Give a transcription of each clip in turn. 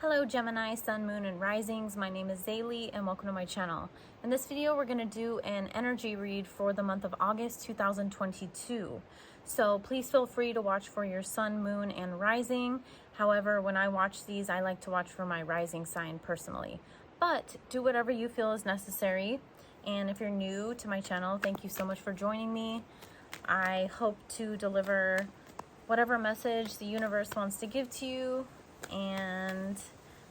Hello Gemini, Sun, Moon, and Risings. My name is Zayleigh and welcome to my channel. In this video, we're going to do an energy read for the month of August 2022. So please feel free to watch for your Sun, Moon, and Rising. However, when I watch these, I like to watch for my rising sign personally. But do whatever you feel is necessary. And if you're new to my channel, thank you so much for joining me. I hope to deliver whatever message the universe wants to give to you. And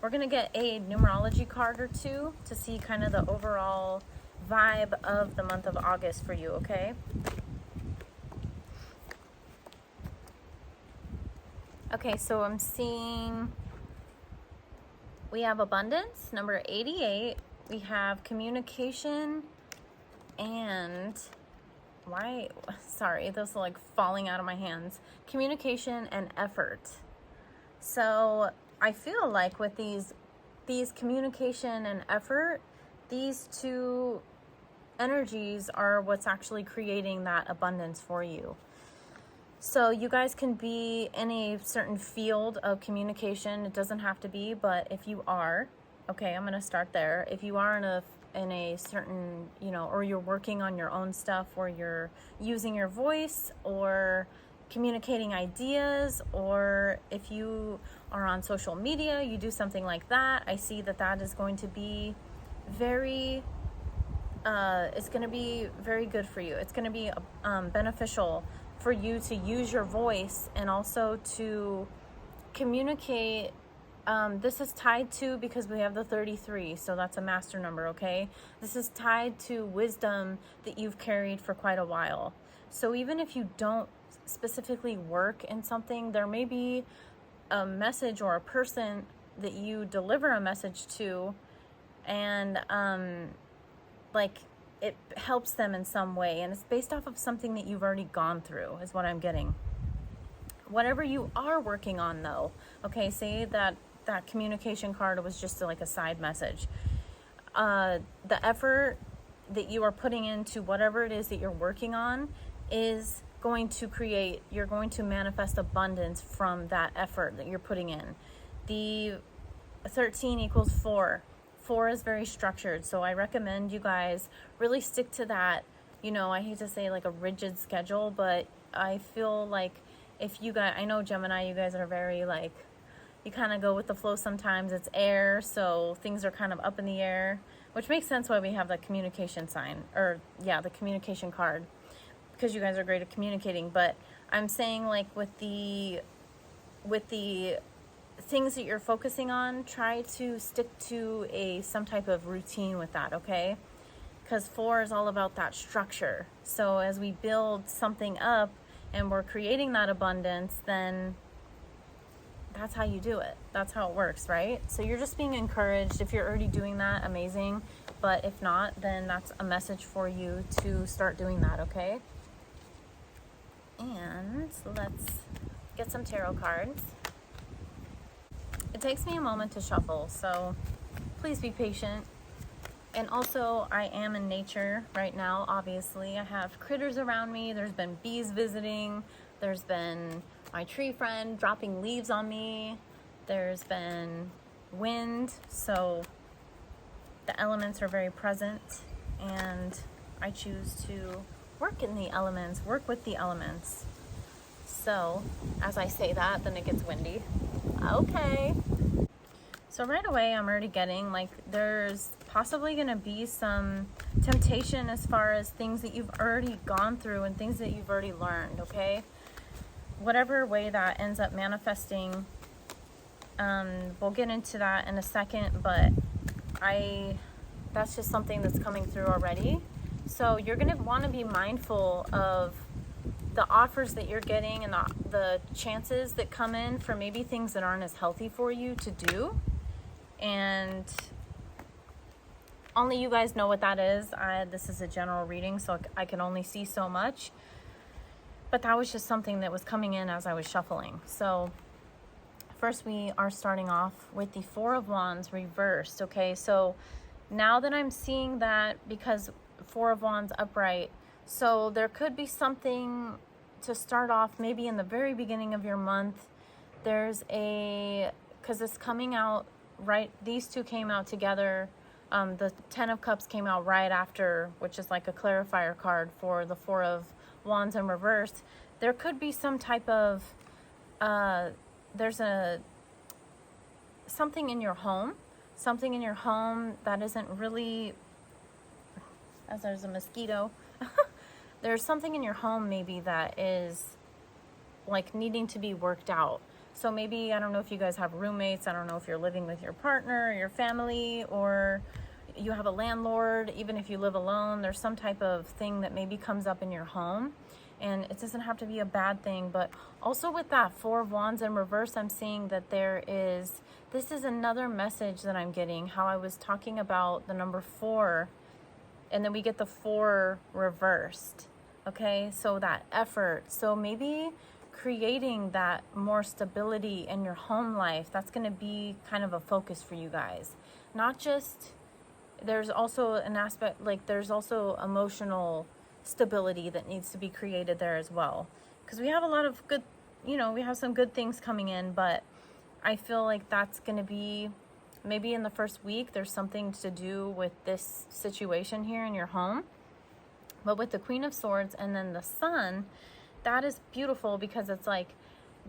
we're going to get a numerology card or two to see kind of the overall vibe of the month of August for you, okay? Okay, so I'm seeing we have abundance, number 88. We have communication and sorry, those are like falling out of my hands. Communication and effort. So I feel like with these communication and effort, these two energies are what's actually creating that abundance for you. So you guys can be in a certain field of communication. It doesn't have to be, but if you are, okay, I'm going to start there. If you are in a certain, or you're working on your own stuff, or you're using your voice, or communicating ideas, or if you are on social media, you do something like that, I see that is going to be it's going to be very good for you. It's going to be beneficial for you to use your voice and also to communicate. This is tied to, because we have the 33, so that's a master number, okay? This is tied to wisdom that you've carried for quite a while. So even if you don't specifically work in something, there may be a message or a person that you deliver a message to, and like it helps them in some way, and it's based off of something that you've already gone through, is what I'm getting. Whatever you are working on though, okay, say that communication card was just like a side message. The effort that you are putting into whatever it is that you're working on is going to create, you're going to manifest abundance from that effort that you're putting in. The 13 equals 4. 4 is very structured, so I recommend you guys really stick to that. I hate to say like a rigid schedule, but I feel like if you guys, I know Gemini, you guys are very like, you kind of go with the flow sometimes. It's air, so things are kind of up in the air, which makes sense why we have the communication sign, or yeah, the communication card, because you guys are great at communicating. But I'm saying like with the things that you're focusing on, try to stick to some type of routine with that, okay? Because 4 is all about that structure. So as we build something up and we're creating that abundance, then that's how you do it. That's how it works, right? So you're just being encouraged. If you're already doing that, amazing. But if not, then that's a message for you to start doing that, okay? And let's get some tarot cards. It takes me a moment to shuffle, so please be patient. And also, I am in nature right now, obviously. I have critters around me. There's been bees visiting. There's been my tree friend dropping leaves on me. There's been wind, so the elements are very present, and I choose to work in the elements, work with the elements. So as I say that, then it gets windy. Okay. So right away, I'm already getting like there's possibly going to be some temptation as far as things that you've already gone through and things that you've already learned, okay? Whatever way that ends up manifesting, we'll get into that in a second, but that's just something that's coming through already. So you're going to want to be mindful of the offers that you're getting and the chances that come in for maybe things that aren't as healthy for you to do. And only you guys know what that is. This is a general reading, so I can only see so much. But that was just something that was coming in as I was shuffling. So first we are starting off with the 4 of Wands reversed, okay? So now that I'm seeing that, because 4 of Wands upright, so there could be something to start off maybe in the very beginning of your month. There's because it's coming out right, these two came out together. The 10 of Cups came out right after, which is like a clarifier card for the 4 of Wands in reverse. There could be some type of, there's something in your home that isn't really, as there's a mosquito, there's something in your home maybe that is like needing to be worked out. So maybe, I don't know if you guys have roommates, I don't know if you're living with your partner or your family, or you have a landlord. Even if you live alone, there's some type of thing that maybe comes up in your home, and it doesn't have to be a bad thing. But also with that 4 of Wands in reverse, I'm seeing that this is another message that I'm getting, how I was talking about the number 4, and then we get the 4 reversed. Okay, so that effort. So maybe creating that more stability in your home life, that's going to be kind of a focus for you guys. Not just, there's also an aspect, like there's also emotional stability that needs to be created there as well, because we have a lot of good, we have some good things coming in, but I feel like that's going to be maybe in the first week. There's something to do with this situation here in your home. But with the Queen of Swords and then the Sun, that is beautiful, because it's like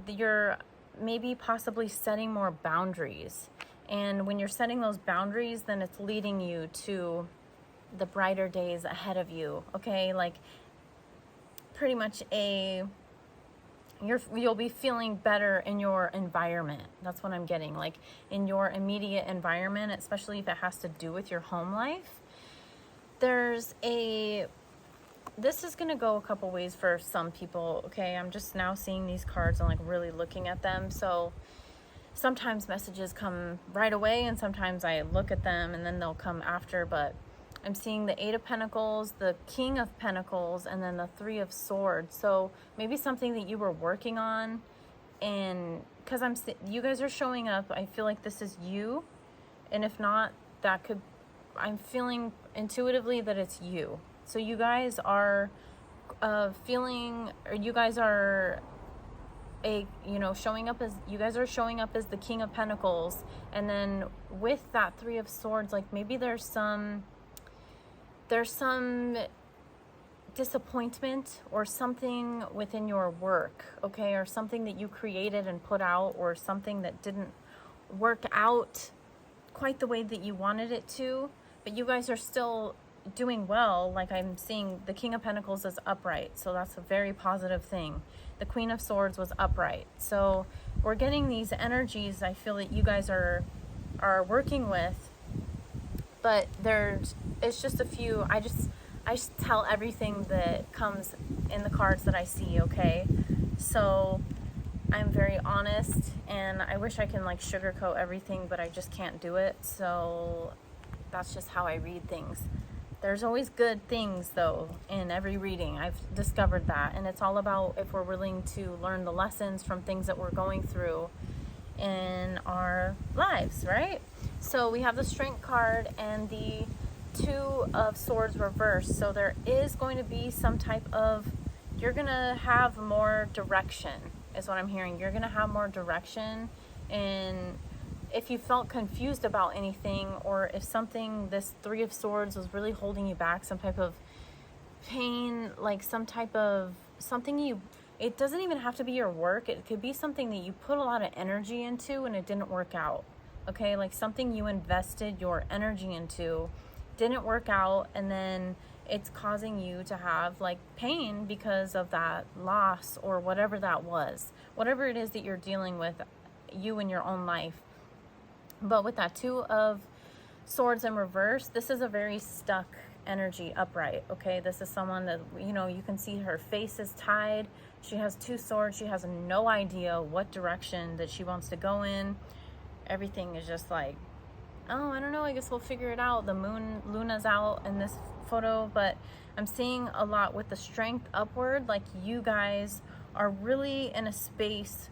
you're maybe possibly setting more boundaries. And when you're setting those boundaries, then it's leading you to the brighter days ahead of you. Okay, like pretty much you'll be feeling better in your environment. That's what I'm getting, like in your immediate environment, especially if it has to do with your home life. This is going to go a couple ways for some people, okay? I'm just now seeing these cards and like really looking at them. So sometimes messages come right away, and sometimes I look at them and then they'll come after. But I'm seeing the 8 of Pentacles, the King of Pentacles, and then the 3 of Swords. So maybe something that you were working on, and because you guys are showing up, I feel like this is you. And if not, I'm feeling intuitively that it's you. So you guys are showing up as, you guys are showing up as the King of Pentacles. And then with that 3 of Swords, like maybe there's some disappointment or something within your work, okay? Or something that you created and put out, or something that didn't work out quite the way that you wanted it to, but you guys are still doing well. Like I'm seeing the King of Pentacles is upright, so that's a very positive thing. The Queen of Swords was upright, so we're getting these energies I feel that you guys are working with. But it's just a few. I just tell everything that comes in the cards that I see, okay? So I'm very honest, and I wish I can like sugarcoat everything, but I just can't do it. So that's just how I read things. There's always good things though in every reading. I've discovered that, and it's all about if we're willing to learn the lessons from things that we're going through in our lives, right? So we have the Strength card and the 2 of Swords reversed. So there is going to be some type of, you're gonna have more direction is what I'm hearing. You're gonna have more direction, and if you felt confused about anything, or if this 3 of Swords was really holding you back, some type of pain, like some type of something it doesn't even have to be your work. It could be something that you put a lot of energy into and it didn't work out. Okay, like something you invested your energy into didn't work out, and then it's causing you to have like pain because of that loss, or whatever that was, whatever it is that you're dealing with, you in your own life. But with that 2 of Swords in reverse, this is a very stuck energy upright, okay? This is someone that, you can see her face is tied. She has 2 swords. She has no idea what direction that she wants to go in. Everything is just like, oh, I don't know, I guess we'll figure it out. The Luna's out in this photo, but I'm seeing a lot with the Strength upward. Like you guys are really in a space,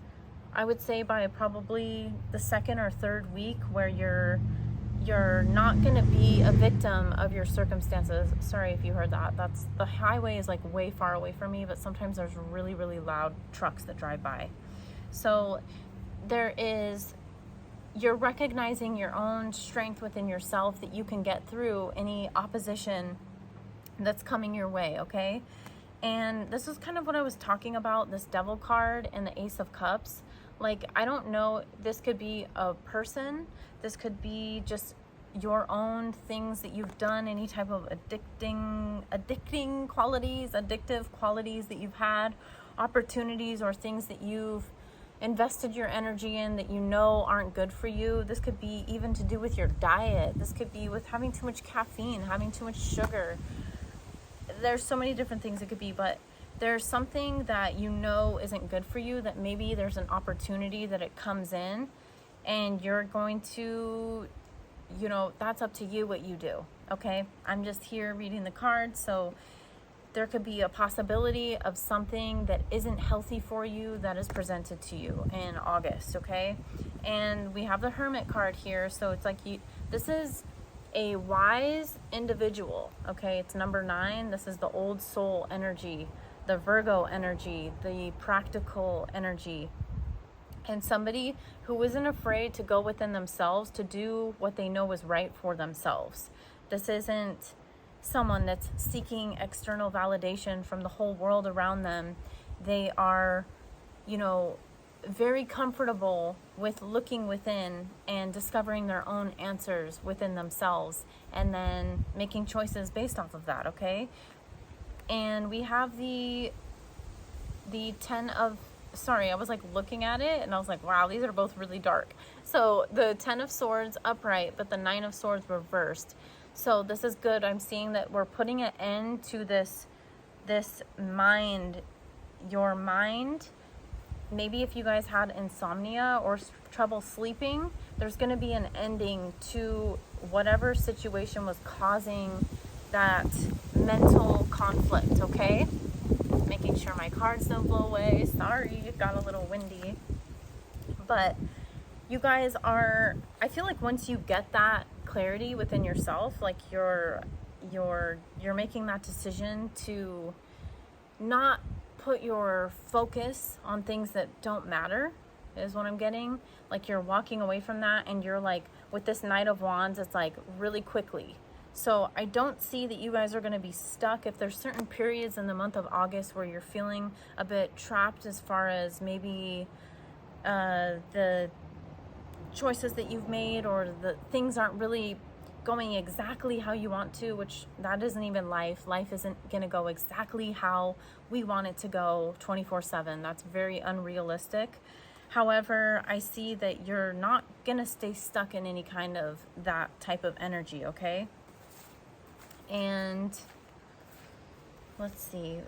I would say by probably the 2nd or 3rd week, where you're not going to be a victim of your circumstances. Sorry if you heard that. The highway is like way far away from me, but sometimes there's really, really loud trucks that drive by. So you're recognizing your own strength within yourself, that you can get through any opposition that's coming your way, okay? And this is kind of what I was talking about, this Devil card and the Ace of Cups. Like, I don't know, this could be a person, this could be just your own things that you've done, any type of addictive qualities that you've had, opportunities or things that you've invested your energy in that you know aren't good for you. This could be even to do with your diet. This could be with having too much caffeine, having too much sugar. There's so many different things it could be, but there's something that you know isn't good for you, that maybe there's an opportunity that it comes in and you're going to, you know, that's up to you what you do, okay? I'm just here reading the cards, so there could be a possibility of something that isn't healthy for you that is presented to you in August, okay? And we have the Hermit card here, so it's like this is a wise individual, okay? It's number 9. This is the old soul energy, the Virgo energy, the practical energy, and somebody who isn't afraid to go within themselves to do what they know is right for themselves. This isn't someone that's seeking external validation from the whole world around them. They are, you know, very comfortable with looking within and discovering their own answers within themselves and then making choices based off of that, okay? And we have the 10 of, sorry, I was like looking at it and I was like, wow, these are both really dark. So the 10 of Swords upright, but the 9 of Swords reversed. So this is good. I'm seeing that we're putting an end to this mind, your mind. Maybe if you guys had insomnia or trouble sleeping, there's going to be an ending to whatever situation was causing that mental conflict, okay? Making sure my cards don't blow away. Sorry, it got a little windy. But you guys are, I feel like once you get that clarity within yourself, like you're making that decision to not put your focus on things that don't matter, is what I'm getting. Like you're walking away from that and you're like, with this Knight of Wands, it's like really quickly. So I don't see that you guys are going to be stuck. If there's certain periods in the month of August where you're feeling a bit trapped as far as maybe the choices that you've made, or the things aren't really going exactly how you want to, which that isn't even life. Life isn't going to go exactly how we want it to go 24/7. That's very unrealistic. However, I see that you're not going to stay stuck in any kind of that type of energy, okay? And let's see,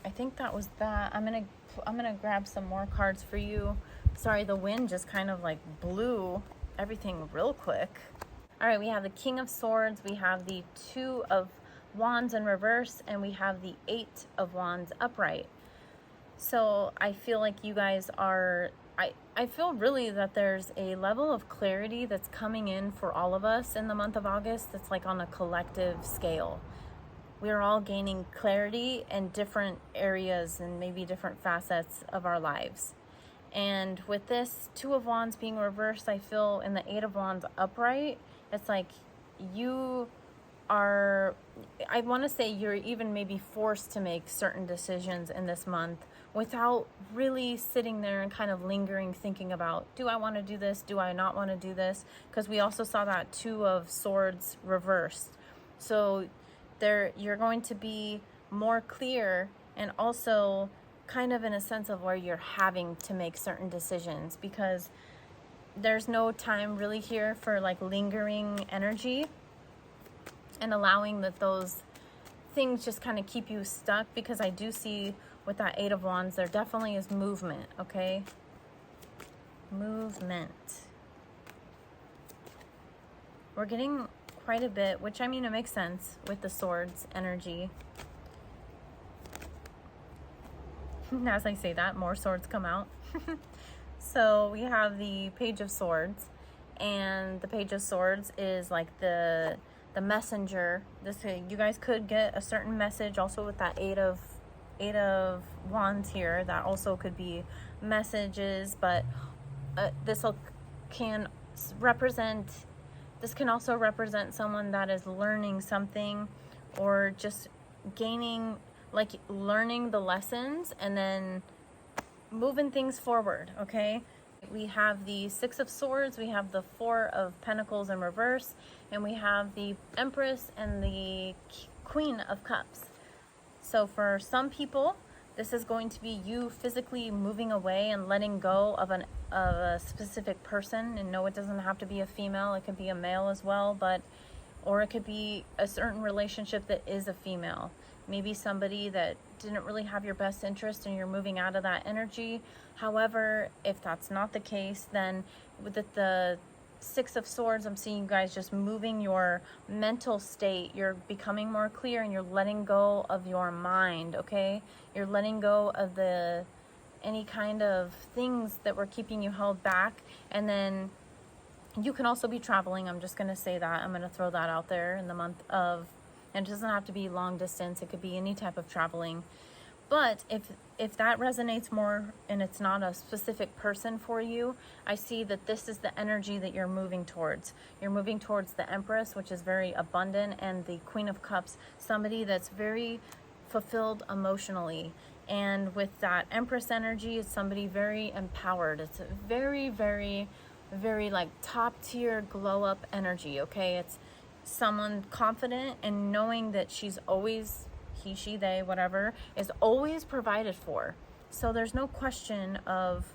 I think that was that. I'm gonna grab some more cards for you. Sorry, the wind just kind of like blew everything real quick. All right, we have the King of Swords, we have the 2 of Wands in reverse, and we have the 8 of Wands upright. So I feel like you guys are, I feel really that there's a level of clarity that's coming in for all of us in the month of August. That's like on a collective scale. We're all gaining clarity in different areas and maybe different facets of our lives. And with this 2 of Wands being reversed, I feel in the 8 of Wands upright, it's like you are, I want to say you're even maybe forced to make certain decisions in this month without really sitting there and kind of lingering, thinking about, do I want to do this? Do I not want to do this? Because we also saw that 2 of Swords reversed. So you're going to be more clear, and also kind of in a sense of where you're having to make certain decisions, because there's no time really here for like lingering energy and allowing that those things just kind of keep you stuck. Because I do see with that 8 of Wands, there definitely is movement, okay? Movement. We're getting quite a bit, which, I mean, it makes sense with the Swords energy. As I say that, more swords come out. So we have the Page of Swords, and the Page of Swords is like the messenger. This, you guys could get a certain message also with that 8 of Wands here. That also could be messages, but this will can represent, this can also represent someone that is learning something, or just gaining, like learning the lessons and then moving things forward, okay? We have the Six of Swords, we have the Four of Pentacles in reverse, and we have the Empress and the Queen of Cups. So for some people, this is going to be you physically moving away and letting go of a specific person. And no, it doesn't have to be a female, it could be a male as well, but or it could be a certain relationship that is a female. Maybe somebody that didn't really have your best interest and you're moving out of that energy. However, if that's not the case, then with the Six of Swords, I'm seeing you guys just moving your mental state. You're becoming more clear and you're letting go of your mind, okay? You're letting go of any kind of things that were keeping you held back. And then you can also be traveling. I'm just going to say that. I'm going to throw that out there in the month of, and it doesn't have to be long distance. It could be any type of traveling. But if that resonates more and it's not a specific person for you, I see that this is the energy that you're moving towards. You're moving towards the Empress, which is very abundant, and the Queen of Cups, somebody that's very fulfilled emotionally. And with that Empress energy, it's somebody very empowered. It's a very, very, very like top tier glow up energy, okay? It's someone confident and knowing that she's always, he, she, they, whatever, is always provided for. So there's no question of,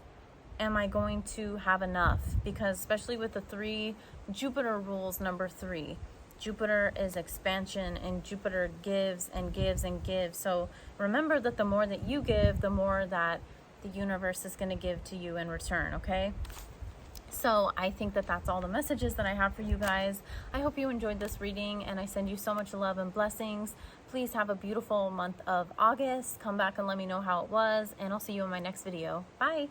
am I going to have enough? Because especially with the three, Jupiter rules number 3. Jupiter is expansion, and Jupiter gives and gives and gives. So remember that the more that you give, the more that the universe is going to give to you in return, okay? So I think that that's all the messages that I have for you guys. I hope you enjoyed this reading, and I send you so much love and blessings. Please have a beautiful month of August. Come back and let me know how it was, and I'll see you in my next video. Bye.